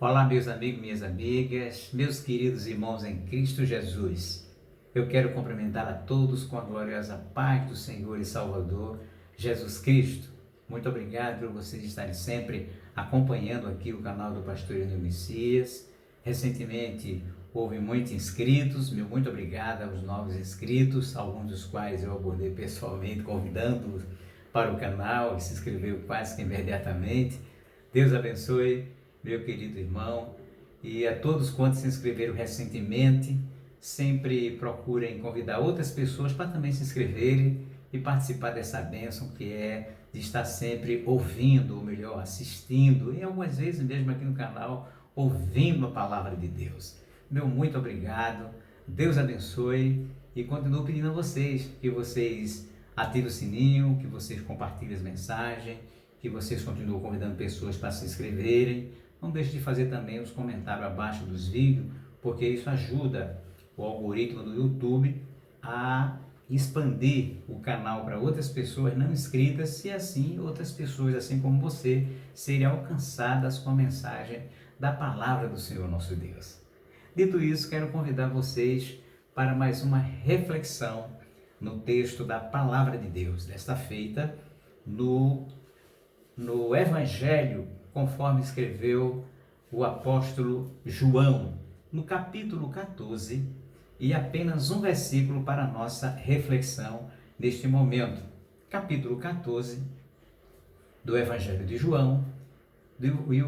Olá, meus amigos, minhas amigas, meus queridos irmãos em Cristo Jesus. Eu quero cumprimentar a todos com a gloriosa paz do Senhor e Salvador Jesus Cristo. Muito obrigado por vocês estarem sempre acompanhando aqui o canal do Pastor Irino Messias. Recentemente houve muitos inscritos, muito obrigado aos novos inscritos, alguns dos quais eu abordei pessoalmente, convidando-os para o canal, e se inscreveu quase que imediatamente. Deus abençoe, meu querido irmão, e a todos quantos se inscreveram recentemente. Sempre procurem convidar outras pessoas para também se inscreverem e participar dessa bênção que é de estar sempre ouvindo, ou melhor, assistindo, e algumas vezes mesmo aqui no canal, ouvindo a palavra de Deus. Meu muito obrigado, Deus abençoe, e continuo pedindo a vocês que vocês ativem o sininho, que vocês compartilhem as mensagens, que vocês continuem convidando pessoas para se inscreverem. Não deixe de fazer também os comentários abaixo dos vídeos, porque isso ajuda o algoritmo do YouTube a expandir o canal para outras pessoas não inscritas, e assim outras pessoas, assim como você, serem alcançadas com a mensagem da palavra do Senhor nosso Deus. Dito isso, quero convidar vocês para mais uma reflexão no texto da palavra de Deus, desta feita no Evangelho, conforme escreveu o apóstolo João, no capítulo 14, e apenas um versículo para a nossa reflexão neste momento. Capítulo 14 do Evangelho de João, e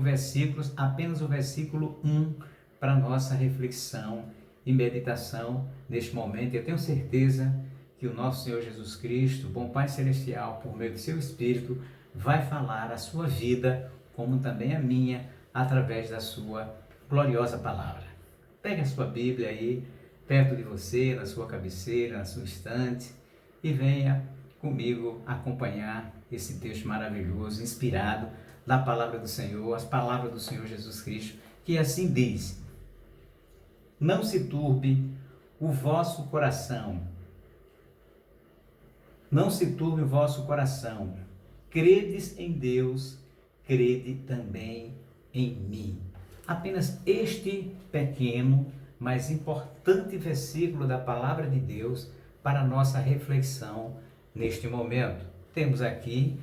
apenas o versículo 1 para a nossa reflexão e meditação neste momento. Eu tenho certeza que o nosso Senhor Jesus Cristo, bom Pai Celestial, por meio do seu Espírito, vai falar a sua vida, como também a minha, através da sua gloriosa palavra. Pegue a sua Bíblia aí, perto de você, na sua cabeceira, na sua estante, e venha comigo acompanhar esse texto maravilhoso, inspirado da palavra do Senhor, as palavras do Senhor Jesus Cristo, que assim diz: não se turbe o vosso coração, não se turbe o vosso coração, credes em Deus, crede também em mim. Apenas este pequeno, mas importante versículo da palavra de Deus para a nossa reflexão neste momento. Temos aqui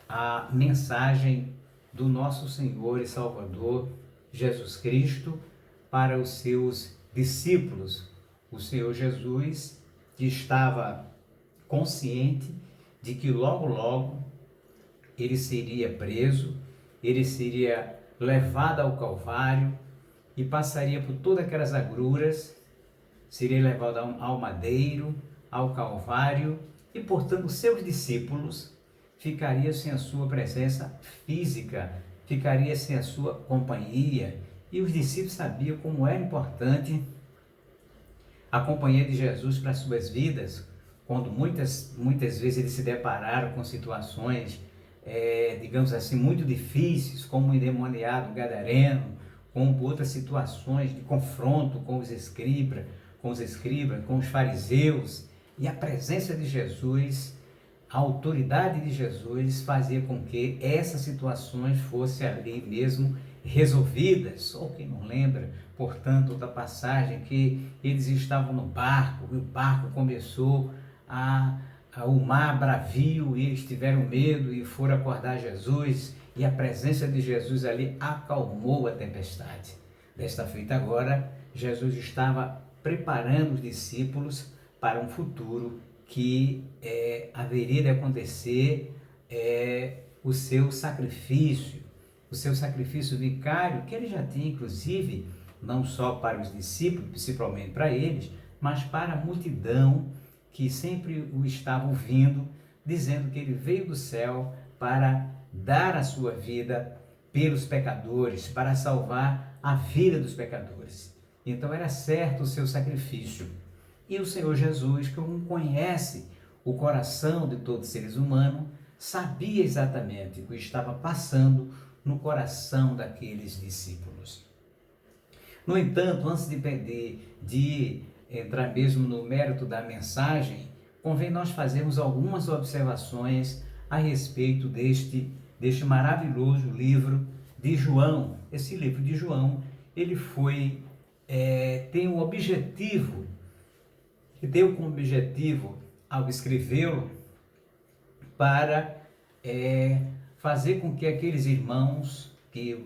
a mensagem do nosso Senhor e Salvador Jesus Cristo para os seus discípulos. O Senhor Jesus, que estava consciente de que logo ele seria preso, ele seria levado ao Calvário e passaria por todas aquelas agruras, seria levado ao madeiro, ao Calvário, e portanto seus discípulos ficariam sem a sua presença física, ficariam sem a sua companhia, e os discípulos sabiam como era importante a companhia de Jesus para as suas vidas, quando muitas vezes eles se depararam com situações digamos assim, muito difíceis, como o endemoniado gadareno, como outras situações de confronto com os escribas, com os fariseus, e a presença de Jesus, a autoridade de Jesus fazia com que essas situações fossem ali mesmo resolvidas. Ou quem não lembra, portanto, da passagem que eles estavam no barco, e o barco começou o mar bravio, e eles tiveram medo e foram acordar Jesus, e a presença de Jesus ali acalmou a tempestade. Desta feita agora, Jesus estava preparando os discípulos para um futuro que haveria de acontecer, o seu sacrifício vicário, que ele já tinha inclusive, não só para os discípulos, principalmente para eles, mas para a multidão que sempre o estava ouvindo, dizendo que ele veio do céu para dar a sua vida pelos pecadores, para salvar a vida dos pecadores. Então era certo o seu sacrifício. E o Senhor Jesus, que conhece o coração de todos os seres humanos, sabia exatamente o que estava passando no coração daqueles discípulos. No entanto, antes de entrar mesmo no mérito da mensagem, convém nós fazermos algumas observações a respeito deste maravilhoso livro de João. Esse livro de João, ele tem um objetivo, que deu como objetivo, ao escrevê-lo, para fazer com que aqueles irmãos que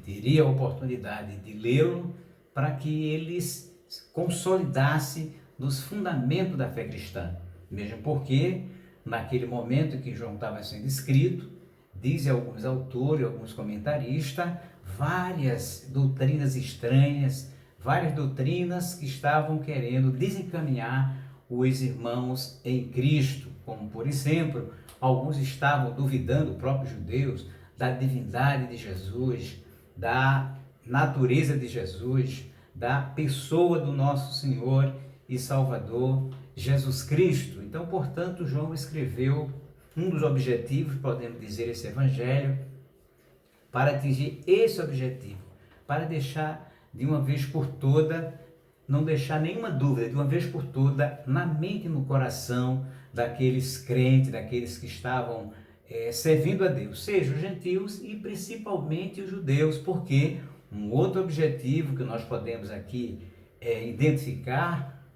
teriam a oportunidade de lê-lo, para que eles consolidassem nos fundamentos da fé cristã. Mesmo porque, naquele momento que João estava sendo escrito, dizem alguns autores, alguns comentaristas, várias doutrinas estranhas, várias doutrinas que estavam querendo desencaminhar os irmãos em Cristo, como por exemplo, alguns estavam duvidando, próprios judeus, da divindade de Jesus, da natureza de Jesus, da pessoa do nosso Senhor e Salvador Jesus Cristo. Então, portanto, João escreveu um dos objetivos, podemos dizer, esse evangelho, para atingir esse objetivo, para deixar de uma vez por toda, não deixar nenhuma dúvida, de uma vez por toda, na mente e no coração daqueles crentes, daqueles que estavam servindo a Deus, sejam os gentios e principalmente os judeus, porque um outro objetivo que nós podemos aqui identificar,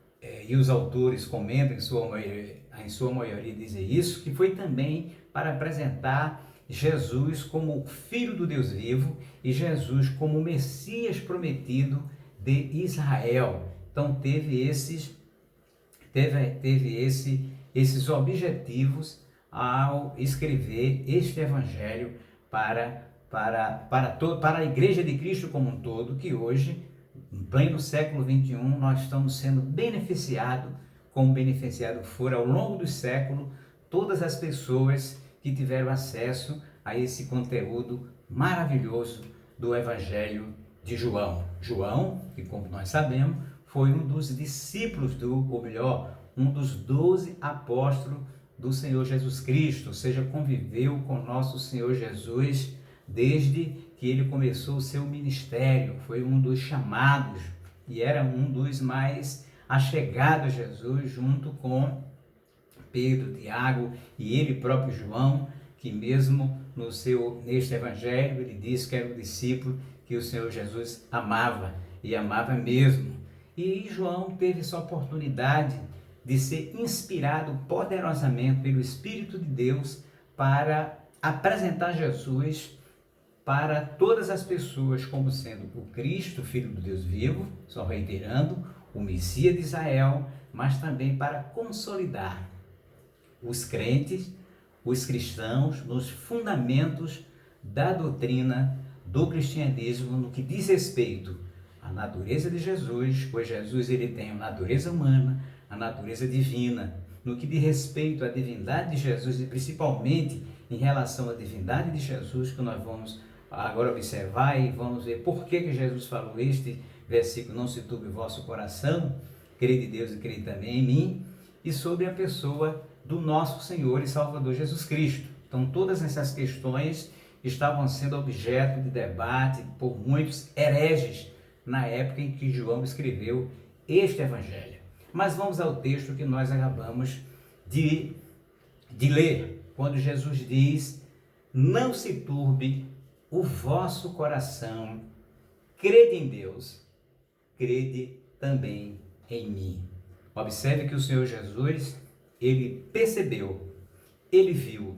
e os autores comentam em sua maioria dizem isso, que foi também para apresentar Jesus como o Filho do Deus vivo e Jesus como o Messias prometido de Israel. Então teve esses objetivos ao escrever este evangelho para a Igreja de Cristo como um todo, que hoje, em pleno século XXI, nós estamos sendo beneficiados, como beneficiado foram ao longo dos séculos todas as pessoas que tiveram acesso a esse conteúdo maravilhoso do Evangelho de João. João, que como nós sabemos, foi um dos discípulos um dos 12 apóstolos do Senhor Jesus Cristo, ou seja, conviveu com nosso Senhor Jesus desde que ele começou o seu ministério, foi um dos chamados e era um dos mais achegados a Jesus, junto com Pedro, Tiago e ele próprio João, que mesmo neste evangelho ele disse que era o discípulo que o Senhor Jesus amava, e amava mesmo. E João teve essa oportunidade de ser inspirado poderosamente pelo Espírito de Deus para apresentar Jesus para todas as pessoas como sendo o Cristo, Filho do Deus vivo, só reiterando, o Messias de Israel, mas também para consolidar os crentes, os cristãos, nos fundamentos da doutrina do cristianismo, no que diz respeito à natureza de Jesus, pois Jesus ele tem a natureza humana, a natureza divina, no que diz respeito à divindade de Jesus e principalmente em relação à divindade de Jesus, que nós vamos agora observar e vamos ver por que Jesus falou este versículo: não se turbe o vosso coração, crede em Deus e crede também em mim, e sobre a pessoa do nosso Senhor e Salvador Jesus Cristo. Então todas essas questões estavam sendo objeto de debate por muitos hereges na época em que João escreveu este evangelho. Mas vamos ao texto que nós acabamos de ler, quando Jesus diz: não se turbe o vosso coração, crede em Deus, crede também em mim. Observe que o Senhor Jesus, ele percebeu, ele viu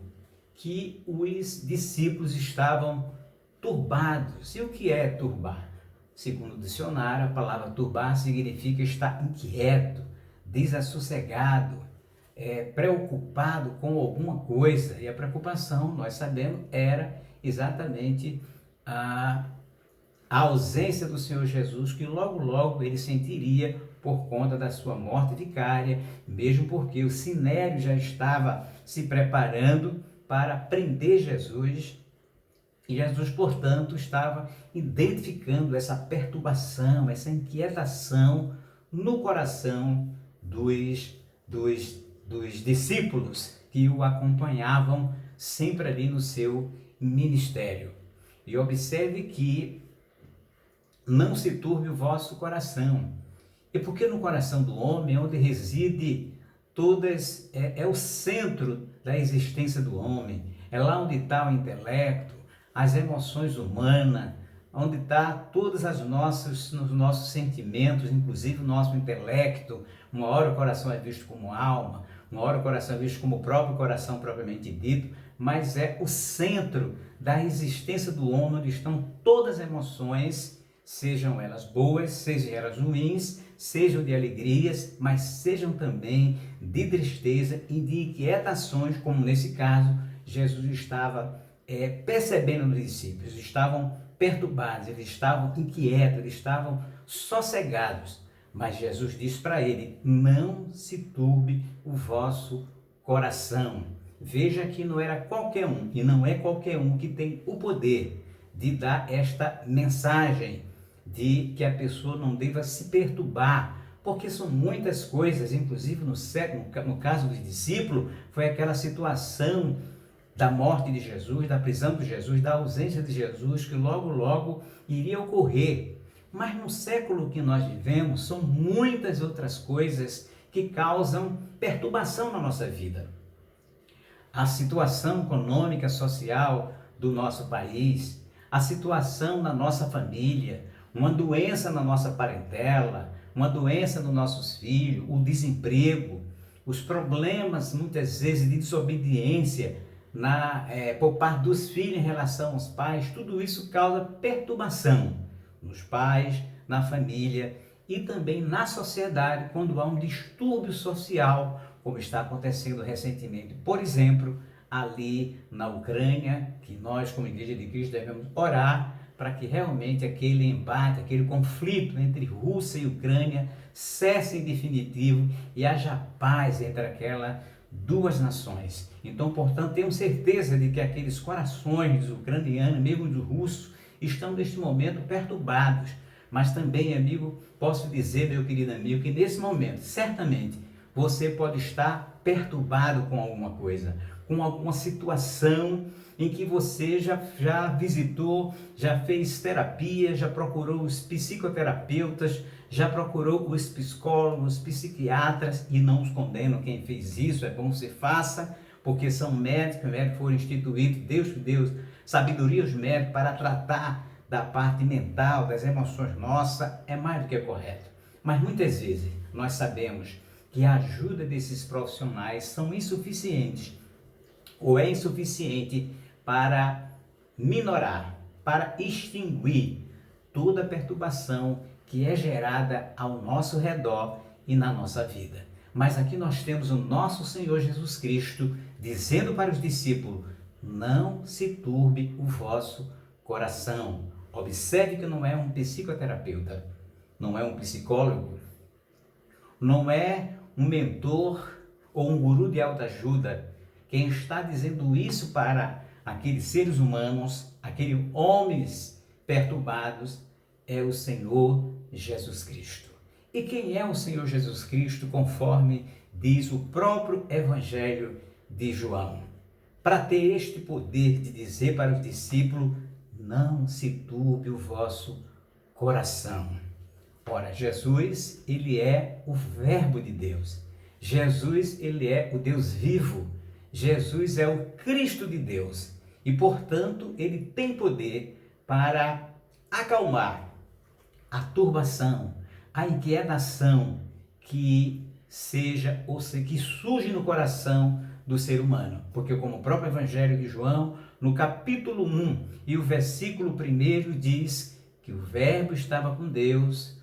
que os discípulos estavam turbados. E o que é turbar? Segundo o dicionário, a palavra turbar significa estar inquieto, desassossegado, preocupado com alguma coisa. E a preocupação, nós sabemos, era exatamente a ausência do Senhor Jesus, que logo ele sentiria por conta da sua morte vicária, mesmo porque o Sinédrio já estava se preparando para prender Jesus, e Jesus, portanto, estava identificando essa perturbação, essa inquietação no coração dos discípulos que o acompanhavam sempre ali no seu ministério. E observe que não se turbe o vosso coração. E porque no coração do homem é onde reside é o centro da existência do homem, é lá onde está o intelecto, as emoções humanas, onde está todos os nossos sentimentos, inclusive o nosso intelecto. Uma hora o coração é visto como alma, uma hora o coração é visto como o próprio coração propriamente dito, mas é o centro da existência do homem, onde estão todas as emoções, sejam elas boas, sejam elas ruins, sejam de alegrias, mas sejam também de tristeza e de inquietações, como nesse caso Jesus estava percebendo nos discípulos. Eles estavam perturbados, eles estavam inquietos, eles estavam sossegados. Mas Jesus disse para ele: não se turbe o vosso coração. Veja que não era qualquer um, e não é qualquer um que tem o poder de dar esta mensagem, de que a pessoa não deva se perturbar, porque são muitas coisas, inclusive no caso dos discípulos, foi aquela situação da morte de Jesus, da prisão de Jesus, da ausência de Jesus, que logo iria ocorrer. Mas no século que nós vivemos, são muitas outras coisas que causam perturbação na nossa vida. A situação econômica, social do nosso país, a situação na nossa família, uma doença na nossa parentela, uma doença nos nossos filhos, o desemprego, os problemas muitas vezes de desobediência por parte dos filhos em relação aos pais, tudo isso causa perturbação nos pais, na família e também na sociedade, quando há um distúrbio social, como está acontecendo recentemente, por exemplo, ali na Ucrânia, que nós, como Igreja de Cristo, devemos orar para que realmente aquele embate, aquele conflito entre Rússia e Ucrânia cesse em definitivo e haja paz entre aquelas duas nações. Então, portanto, tenho certeza de que aqueles corações dos ucranianos, mesmo dos russos, estão neste momento perturbados. Mas também, amigo, posso dizer, meu querido amigo, que nesse momento, certamente, você pode estar perturbado com alguma coisa, com alguma situação em que você já visitou, já fez terapia, já procurou os psicoterapeutas, já procurou os psicólogos, os psiquiatras, e não os condeno quem fez isso, é bom que você faça, porque são médicos foram instituídos, Deus, sabedoria os médicos para tratar da parte mental, das emoções nossas, é mais do que correto. Mas muitas vezes nós sabemos que a ajuda desses profissionais são insuficientes, ou é insuficiente para minorar, para extinguir toda a perturbação que é gerada ao nosso redor e na nossa vida. Mas aqui nós temos o nosso Senhor Jesus Cristo dizendo para os discípulos: não se turbe o vosso coração. Observe que não é um psicoterapeuta, não é um psicólogo, não é um mentor ou um guru de autoajuda. Quem está dizendo isso para aqueles seres humanos, aqueles homens perturbados, é o Senhor Jesus Cristo. E quem é o Senhor Jesus Cristo, conforme diz o próprio Evangelho de João? Para ter este poder de dizer para os discípulos: não se turbe o vosso coração. Ora, Jesus, ele é o Verbo de Deus. Jesus, ele é o Deus vivo. Jesus é o Cristo de Deus. E, portanto, ele tem poder para acalmar a turbação, a inquietação que seja ou que surge no coração do ser humano. Porque, como o próprio Evangelho de João, no capítulo 1 e o versículo 1 diz que o Verbo estava com Deus,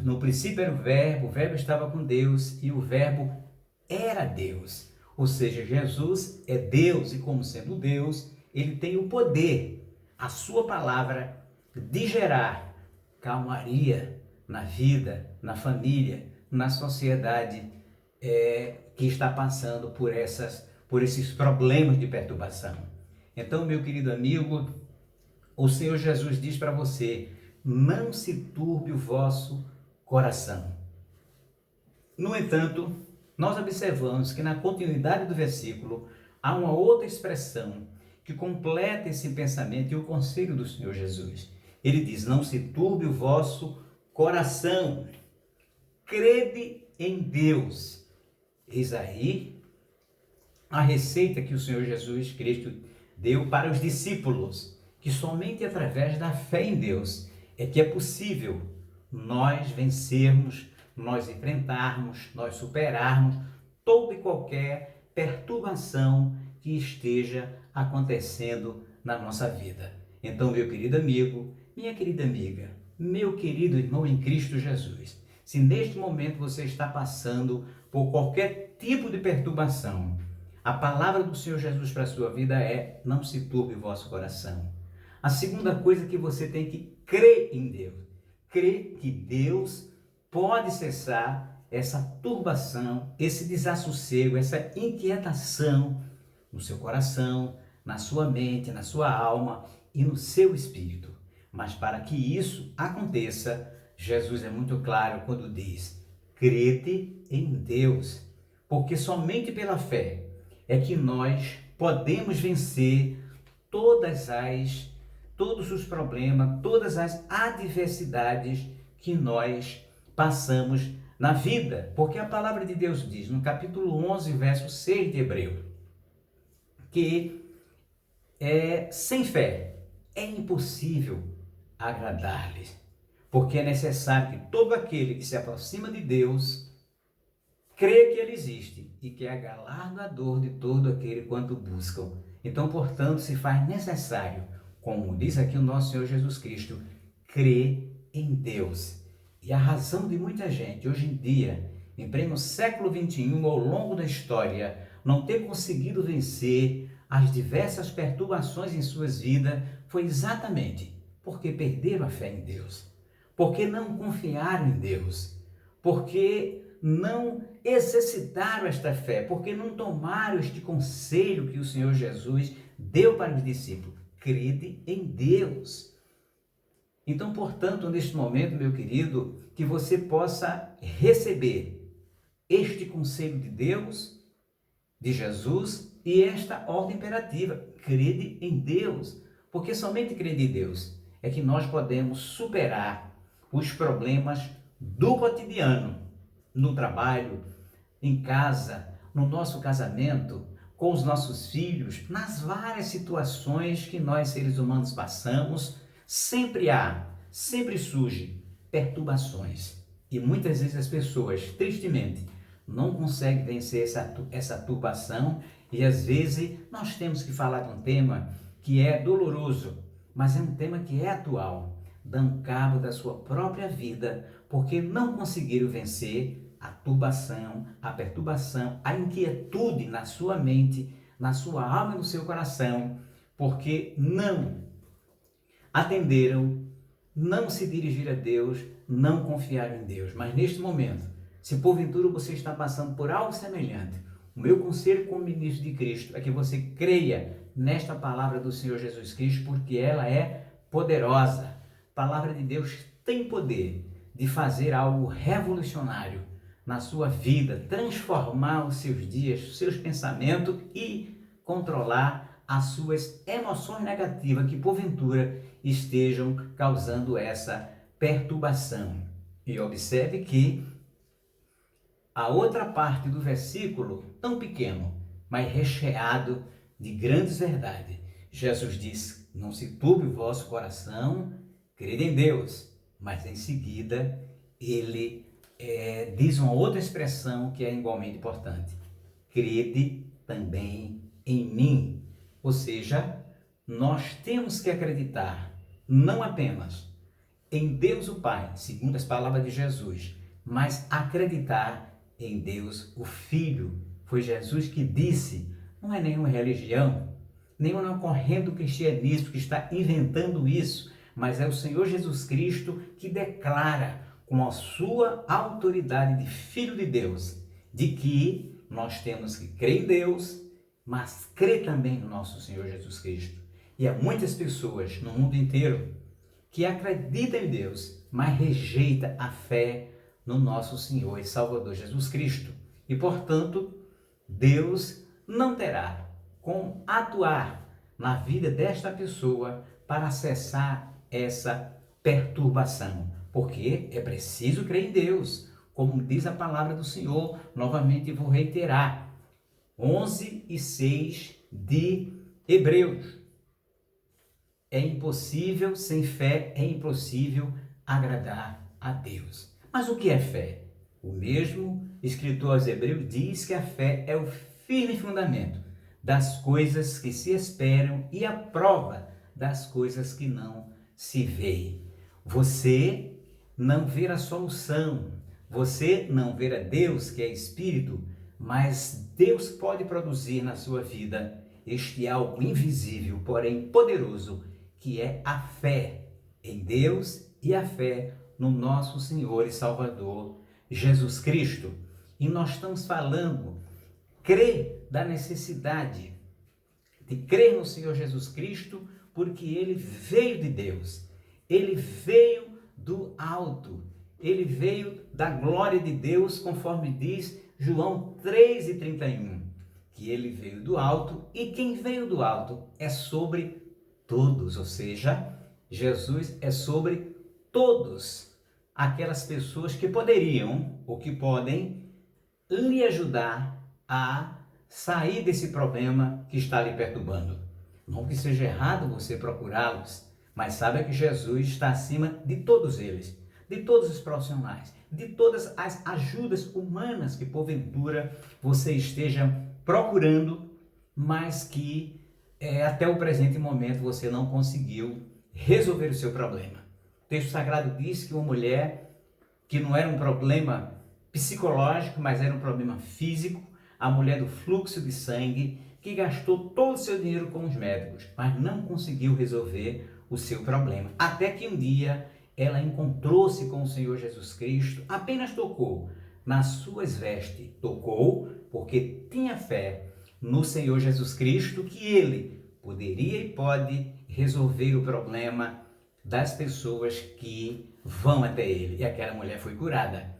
no princípio era o Verbo estava com Deus e o Verbo era Deus. Ou seja, Jesus é Deus e, como sendo Deus, ele tem o poder, a sua palavra, de gerar calmaria na vida, na família, na sociedade que está passando por esses problemas de perturbação. Então, meu querido amigo, o Senhor Jesus diz para você: não se turbe o vosso coração. No entanto, nós observamos que na continuidade do versículo há uma outra expressão que completa esse pensamento e o conselho do Senhor Jesus. Ele diz: não se turbe o vosso coração, crede em Deus. Eis aí a receita que o Senhor Jesus Cristo deu para os discípulos, que somente através da fé em Deus é que é possível nós vencermos, nós enfrentarmos, nós superarmos toda e qualquer perturbação que esteja acontecendo na nossa vida. Então, meu querido amigo, minha querida amiga, meu querido irmão em Cristo Jesus, se neste momento você está passando por qualquer tipo de perturbação, a palavra do Senhor Jesus para a sua vida é: não se turbe o vosso coração. A segunda coisa que você tem que crer em Deus. Crer que Deus pode cessar essa turbação, esse desassossego, essa inquietação no seu coração, na sua mente, na sua alma e no seu espírito. Mas para que isso aconteça, Jesus é muito claro quando diz: crede em Deus, porque somente pela fé é que nós podemos vencer todos os problemas, todas as adversidades que nós passamos na vida. Porque a palavra de Deus diz, no capítulo 11, verso 6 de Hebreus, que sem fé é impossível agradar-lhes, porque é necessário que todo aquele que se aproxima de Deus crê que Ele existe e que é galardoador de todo aquele quanto buscam. Então, portanto, se faz necessário, como diz aqui o nosso Senhor Jesus Cristo, crer em Deus. E a razão de muita gente, hoje em dia, em pleno século XXI, ao longo da história, não ter conseguido vencer as diversas perturbações em suas vidas, foi exatamente porque perderam a fé em Deus, porque não confiaram em Deus, porque não exercitaram esta fé, porque não tomaram este conselho que o Senhor Jesus deu para os discípulos: crede em Deus. Então, portanto, neste momento, meu querido, que você possa receber este conselho de Deus, de Jesus, e esta ordem imperativa: crede em Deus, porque somente crede em Deus é que nós podemos superar os problemas do cotidiano, no trabalho, em casa, no nosso casamento, com os nossos filhos, nas várias situações que nós seres humanos passamos. Sempre surge perturbações. E muitas vezes as pessoas, tristemente, não conseguem vencer essa turbação, e às vezes nós temos que falar de um tema que é doloroso, mas é um tema que é atual. Dão cabo da sua própria vida porque não conseguiram vencer a turbação, a perturbação, a inquietude na sua mente, na sua alma e no seu coração, porque não atenderam, não se dirigiram a Deus, não confiaram em Deus. Mas neste momento, se porventura você está passando por algo semelhante, o meu conselho como ministro de Cristo é que você creia nesta palavra do Senhor Jesus Cristo, porque ela é poderosa. A palavra de Deus tem poder de fazer algo revolucionário na sua vida, transformar os seus dias, os seus pensamentos e controlar as suas emoções negativas que porventura estejam causando essa perturbação. E observe que a outra parte do versículo, tão pequeno, mas recheado de grandes verdades. Jesus diz: não se turbe o vosso coração, crede em Deus. Mas em seguida, ele diz uma outra expressão que é igualmente importante: crede também em mim. Ou seja, nós temos que acreditar não apenas em Deus o Pai, segundo as palavras de Jesus, mas acreditar em Deus o Filho. Foi Jesus que disse, não é nenhuma religião, nenhuma corrente do cristianismo que está inventando isso, mas é o Senhor Jesus Cristo que declara com a sua autoridade de Filho de Deus, de que nós temos que crer em Deus, mas crer também no nosso Senhor Jesus Cristo. E há muitas pessoas no mundo inteiro que acreditam em Deus, mas rejeitam a fé no nosso Senhor e Salvador Jesus Cristo. E, portanto, Deus não terá como atuar na vida desta pessoa para cessar essa perturbação, porque é preciso crer em Deus, como diz a palavra do Senhor. Novamente vou reiterar, 11 e 6 de Hebreus. é impossível, sem fé é impossível agradar a Deus. Mas o que é fé? O mesmo escritor aos Hebreus diz que a fé é o firme fundamento das coisas que se esperam e a prova das coisas que não se veem. Você não vê a solução, você não vê a Deus, que é Espírito, mas Deus pode produzir na sua vida este algo invisível, porém poderoso, que é a fé em Deus e a fé no nosso Senhor e Salvador Jesus Cristo. E nós estamos falando, crer da necessidade de crer no Senhor Jesus Cristo, porque Ele veio de Deus, Ele veio do alto, Ele veio da glória de Deus, conforme diz João 3,31, que Ele veio do alto, e quem veio do alto é sobre todos, ou seja, Jesus é sobre todos aquelas pessoas que poderiam ou que podem lhe ajudar a sair desse problema que está lhe perturbando. Não que seja errado você procurá-los, mas saiba que Jesus está acima de todos eles, de todos os profissionais, de todas as ajudas humanas que porventura você esteja procurando, mas que até o presente momento você não conseguiu resolver o seu problema. O texto sagrado diz que uma mulher que não era um problema psicológico, mas era um problema físico, a mulher do fluxo de sangue, que gastou todo o seu dinheiro com os médicos, mas não conseguiu resolver o seu problema. Até que um dia ela encontrou-se com o Senhor Jesus Cristo, apenas tocou nas suas vestes, tocou porque tinha fé no Senhor Jesus Cristo, que Ele poderia e pode resolver o problema das pessoas que vão até Ele. E aquela mulher foi curada.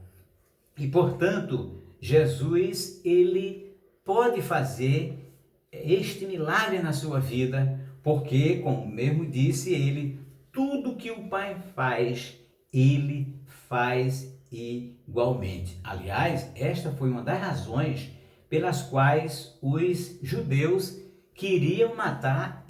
E, portanto, Jesus, Ele pode fazer este milagre na sua vida, porque, como mesmo disse ele, tudo que o Pai faz, Ele faz igualmente. Aliás, esta foi uma das razões pelas quais os judeus queriam matar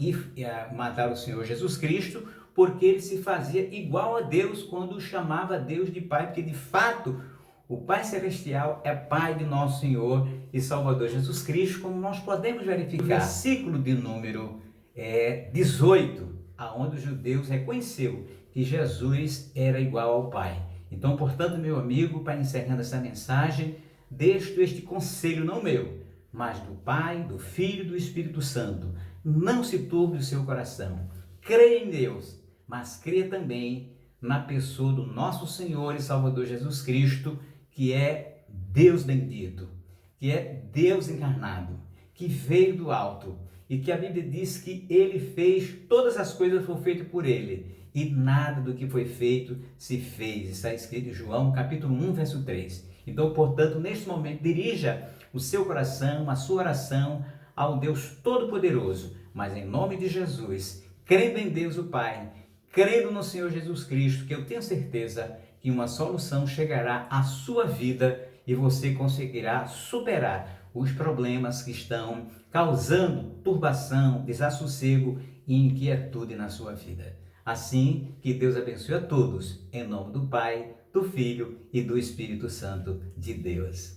o Senhor Jesus Cristo, porque ele se fazia igual a Deus quando chamava Deus de Pai, porque de fato o Pai Celestial é Pai de nosso Senhor e Salvador Jesus Cristo, como nós podemos verificar no versículo de número 18, aonde os judeus reconheceu que Jesus era igual ao Pai. Então, portanto, meu amigo, para encerrando essa mensagem, deixo este conselho não meu, mas do Pai, do Filho e do Espírito Santo. Não se turbe o seu coração. Creia em Deus, mas creia também na pessoa do nosso Senhor e Salvador Jesus Cristo, que é Deus bendito, que é Deus encarnado, que veio do alto e que a Bíblia diz que Ele fez, todas as coisas foram feitas por Ele e nada do que foi feito se fez. Está escrito em João capítulo 1, verso 3. Então, portanto, neste momento, dirija o seu coração, a sua oração ao Deus Todo-Poderoso, mas em nome de Jesus, crendo em Deus o Pai, crendo no Senhor Jesus Cristo, que eu tenho certeza que uma solução chegará à sua vida e você conseguirá superar os problemas que estão causando turbação, desassossego e inquietude na sua vida. Assim, que Deus abençoe a todos, em nome do Pai, do Filho e do Espírito Santo de Deus.